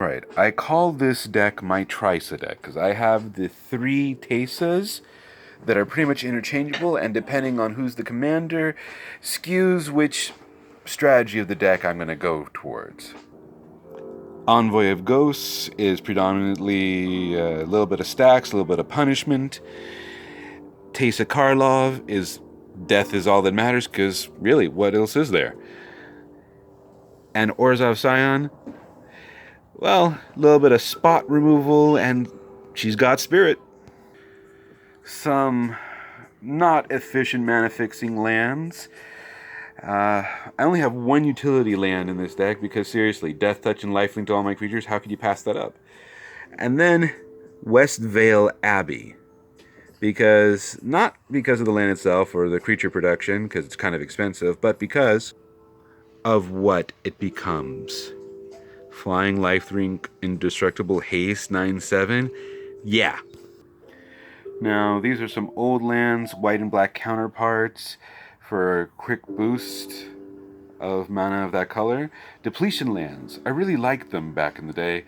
Right, I call this deck my Trisa deck, because I have the 3 Tesas that are pretty much interchangeable, and depending on who's the commander, skews which strategy of the deck I'm going to go towards. Envoy of Ghosts is predominantly a little bit of stacks, a little bit of punishment. Teysa Karlov is death is all that matters, because really, what else is there? And Orzhov Scion, well, a little bit of spot removal, and she's got spirit. Some not efficient mana fixing lands. I only have 1 utility land in this deck because seriously, Death Touch and Lifelink to all my creatures, how could you pass that up? And then West Vale Abbey. Not because of the land itself or the creature production, because it's kind of expensive, but because of what it becomes. Flying Lifelink Indestructible Haste 9/7? Yeah. Now, these are some old lands, white and black counterparts for a quick boost of mana of that color. Depletion lands. I really liked them back in the day.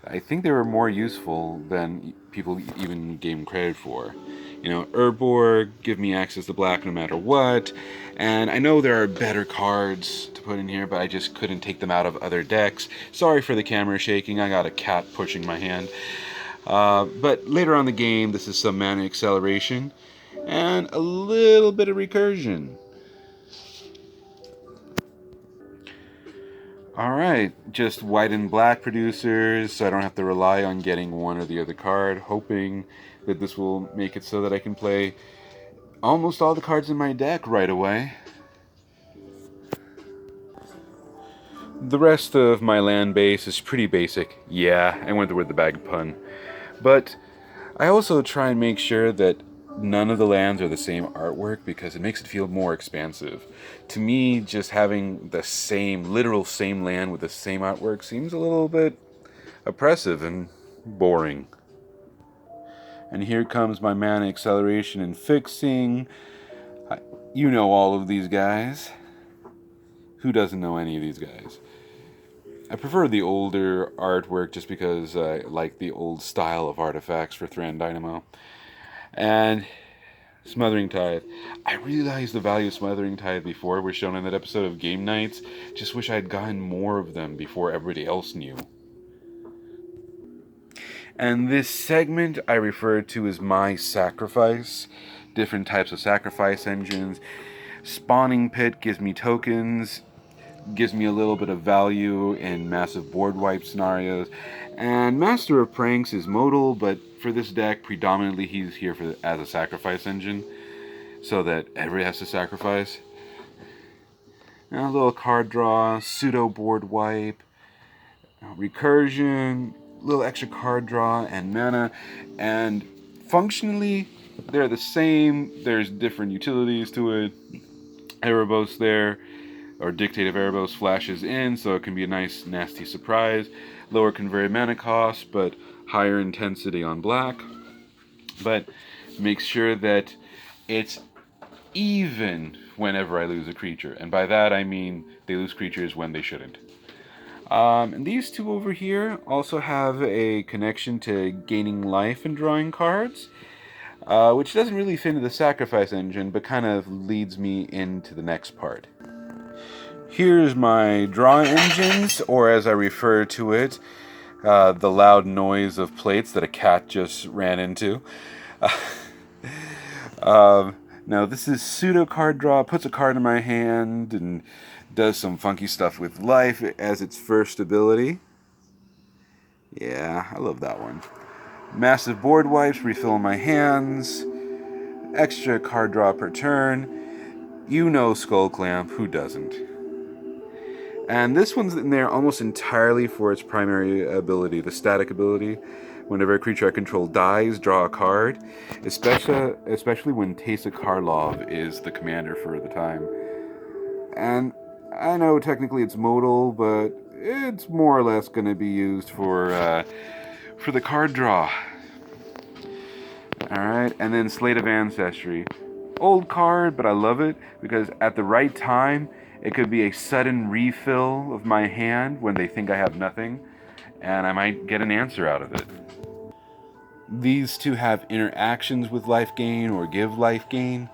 I think they were more useful than people even gave them credit for. You know, Urborg, give me access to black no matter what. And I know there are better cards to put in here, but I just couldn't take them out of other decks. Sorry for the camera shaking. I got a cat pushing my hand. But later on in the game, this is some mana acceleration and a little bit of recursion. Alright, just white and black producers, so I don't have to rely on getting one or the other card, hoping that this will make it so that I can play almost all the cards in my deck right away. The rest of my land base is pretty basic. Yeah, I went with the bag pun. But I also try and make sure that none of the lands are the same artwork because it makes it feel more expansive. To me, just having the same, literal same land with the same artwork seems a little bit oppressive and boring. And here comes my mana acceleration and fixing. You know all of these guys. Who doesn't know any of these guys? I prefer the older artwork just because I like the old style of artifacts for Thran Dynamo. And Smothering Tithe. I realized the value of Smothering Tithe before was shown in that episode of Game Nights. Just wish I had gotten more of them before everybody else knew. And this segment I refer to as my sacrifice. Different types of sacrifice engines. Spawning Pit gives me tokens, gives me a little bit of value in massive board wipe scenarios. And Master of Pranks is modal, but for this deck, predominantly he's here as a sacrifice engine, so that everybody has to sacrifice. Now, a little card draw, pseudo board wipe, recursion, little extra card draw, and mana. And functionally, they're the same. There's different utilities to it. Erebos there, or Dictate of Erebos flashes in, so it can be a nice, nasty surprise. Lower converted mana cost, but higher intensity on black. But make sure that it's even whenever I lose a creature. And by that I mean they lose creatures when they shouldn't. And these two over here also have a connection to gaining life and drawing cards, which doesn't really fit into the sacrifice engine, but kind of leads me into the next part. Here's my draw engines, or as I refer to it, the loud noise of plates that a cat just ran into. Now this is pseudo card draw, puts a card in my hand and does some funky stuff with life as its first ability. Yeah, I love that one. Massive board wipes, refill my hands, extra card draw per turn. You know Skull Clamp, who doesn't? And this one's in there almost entirely for its primary ability, the static ability. Whenever a creature I control dies, draw a card, especially when Teysa Karlov is the commander for the time. And I know technically it's modal, but it's more or less going to be used for the card draw. Alright, and then Slate of Ancestry. Old card, but I love it because at the right time, it could be a sudden refill of my hand when they think I have nothing. and I might get an answer out of it. These two have interactions with life gain or give life gain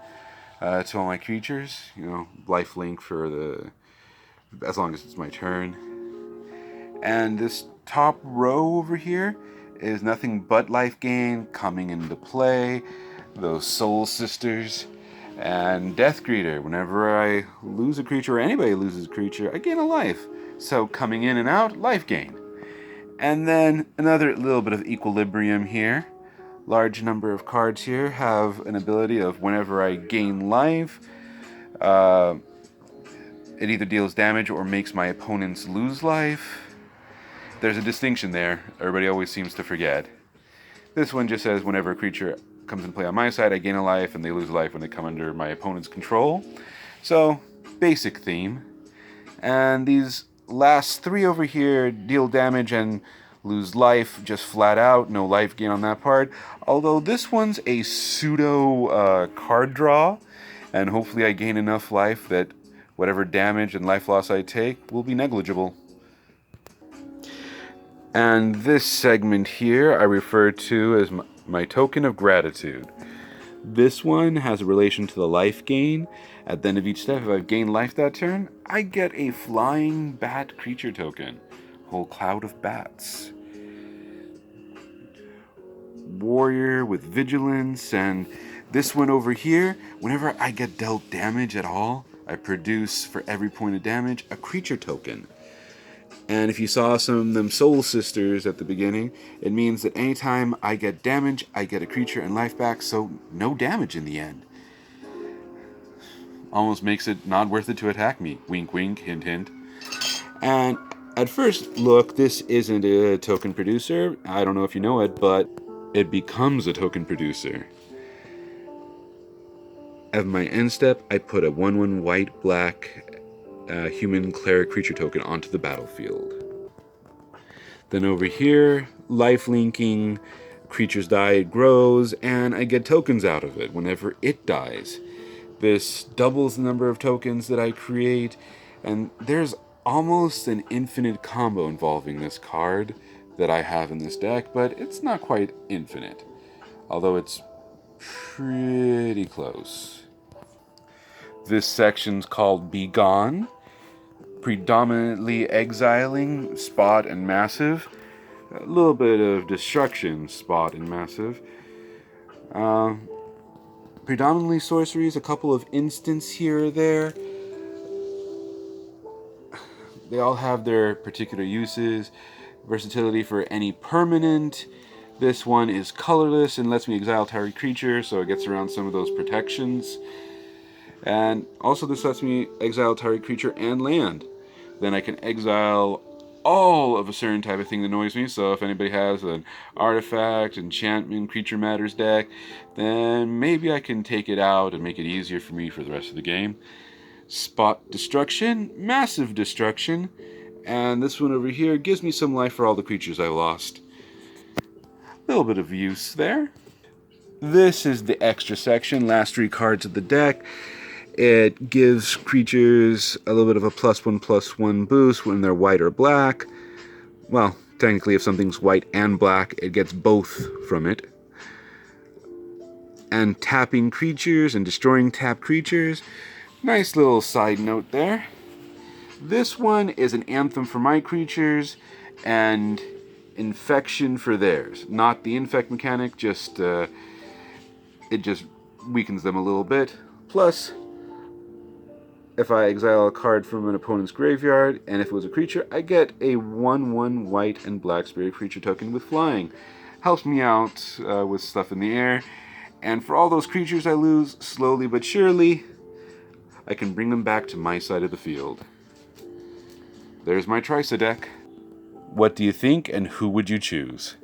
to all my creatures. You know, life link for as long as it's my turn. And this top row over here is nothing but life gain coming into play. Those soul sisters and death greeter. Whenever I lose a creature or anybody loses a creature, I gain a life. So coming in and out, life gain. And then another little bit of equilibrium here. Large number of cards here have an ability of whenever I gain life, it either deals damage or makes my opponents lose life. There's a distinction there. Everybody always seems to forget. This one just says whenever a creature comes in play on my side, I gain a life, and they lose life when they come under my opponent's control. So, basic theme. And these last three over here deal damage and lose life just flat out. No life gain on that part. Although this one's a pseudo card draw, and hopefully I gain enough life that whatever damage and life loss I take will be negligible. And this segment here I refer to as my token of gratitude. This one has a relation to the life gain. At the end of each step, if I've gained life that turn, I get a flying bat creature token. Whole cloud of bats. Warrior with vigilance, and this one over here, whenever I get dealt damage at all, I produce for every point of damage a creature token. And if you saw some of them soul sisters at the beginning, it means that anytime I get damage, I get a creature and life back, so no damage in the end. Almost makes it not worth it to attack me. Wink, wink, hint, hint. And at first look, this isn't a token producer. I don't know if you know it, but it becomes a token producer. At my end step, I put a 1/1 white-black human cleric creature token onto the battlefield. Then over here, life linking, creatures die, it grows, and I get tokens out of it whenever it dies. This doubles the number of tokens that I create, and there's almost an infinite combo involving this card that I have in this deck, but it's not quite infinite, although it's pretty close. This section's called Be Gone, predominantly exiling, spot, and massive. A little bit of destruction, spot, and massive. Predominantly sorceries, a couple of instants here or there. They all have their particular uses. Versatility for any permanent. This one is colorless and lets me exile target creature, so it gets around some of those protections. And also this lets me exile target creature and land. Then I can exile all of a certain type of thing that annoys me. So if anybody has an artifact, enchantment, creature matters deck, then maybe I can take it out and make it easier for me for the rest of the game. Spot destruction, massive destruction, and this one over here gives me some life for all the creatures I lost. A little bit of use there. This is the extra section, last three cards of the deck. It gives creatures a little bit of a +1/+1 boost when they're white or black. Well, technically if something's white and black, it gets both from it. And tapping creatures and destroying tapped creatures. Nice little side note there. This one is an anthem for my creatures and infection for theirs. Not the infect mechanic, just it just weakens them a little bit. Plus, if I exile a card from an opponent's graveyard, and if it was a creature, I get a 1/1 white and black spirit creature token with flying. Helps me out with stuff in the air. And for all those creatures I lose, slowly but surely, I can bring them back to my side of the field. There's my Trisa deck. What do you think, and who would you choose?